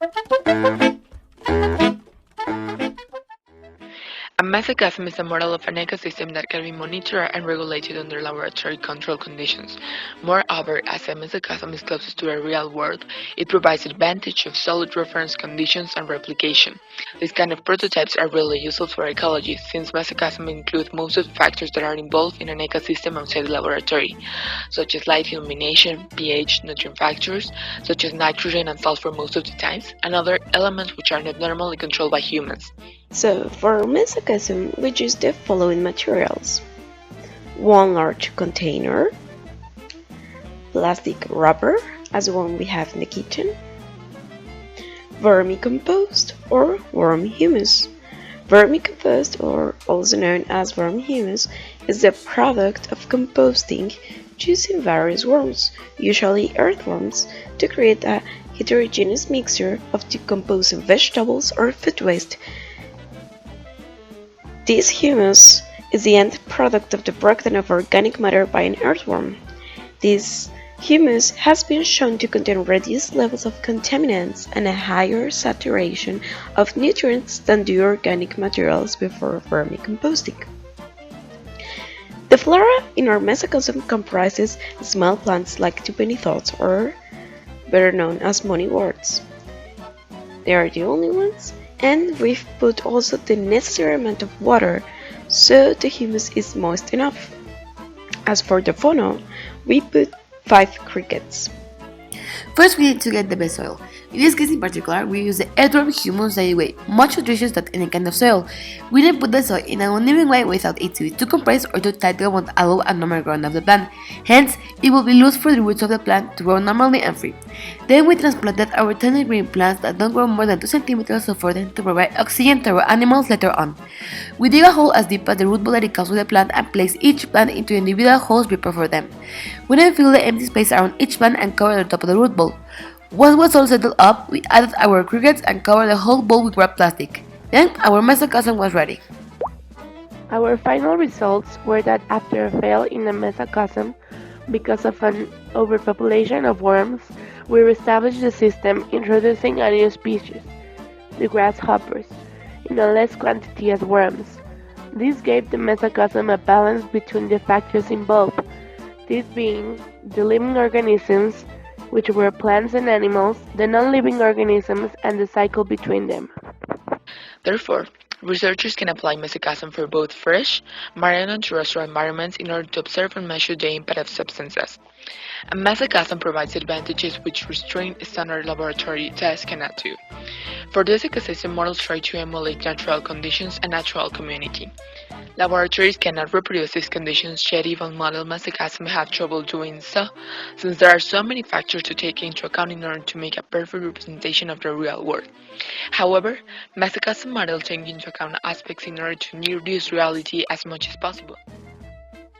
A mesocosm is a model of an ecosystem that can be monitored and regulated under laboratory control conditions. Moreover, as a mesocosm is closest to the real world, it provides advantage of solid reference conditions and replication. These kind of prototypes are really useful for ecology, since mesocosm include most of the factors that are involved in an ecosystem outside the laboratory, such as light illumination, pH, nutrient factors, such as nitrogen and sulfur most of the times, and other elements which are not normally controlled by humans. So, for mesocosm, we use the following materials: one large container, plastic wrapper, as one we have in the kitchen, vermicompost or worm humus. Vermicompost, or also known as worm humus, is the product of composting using various worms, usually earthworms, to create a heterogeneous mixture of decomposed vegetables or food waste. This humus is the end product of the breakdown of organic matter by an earthworm. This humus has been shown to contain reduced levels of contaminants and a higher saturation of nutrients than the organic materials before vermicomposting. The flora in our mesocosm comprises small plants like tupenithots, or better known as moneyworts. They are the only ones, and we've put also the necessary amount of water so the humus is moist enough. As for the fauna, we put 5 crickets. First, we need to get the best soil. In this case in particular, we use the earthworm humus that is way much nutritious than any kind of soil. We then put the soil in an uneven way without it to be too compressed or too tight that won't allow a normal growth of the plant. Hence, it will be loose for the roots of the plant to grow normally and free. Then we transplanted our tiny green plants that don't grow more than 2 centimeters so for them to provide oxygen to our animals later on. We dig a hole as deep as the root ball that comes with the plant and place each plant into individual holes prepared for them. We then fill the empty space around each plant and cover the top of the root ball. Once was all settled up, we added our crickets and covered the whole bowl with wrapped plastic. Then our mesocosm was ready. Our final results were that after a fail in the mesocosm, because of an overpopulation of worms, we reestablished the system, introducing a new species, the grasshoppers, in a less quantity as worms. This gave the mesocosm a balance between the factors involved, these being the living organisms, which were plants and animals, the non-living organisms, and the cycle between them. Therefore, researchers can apply mesocosm for both fresh, marine and terrestrial environments in order to observe and measure the impact of substances. A mesocosm provides advantages which restrained standard laboratory tests cannot do. For this, ecosystem models try to emulate natural conditions and natural community. Laboratories cannot reproduce these conditions, yet even model mesocosm have trouble doing so, since there are so many factors to take into account in order to make a perfect representation of the real world. However, mesocosm models take into account aspects in order to reduce reality as much as possible.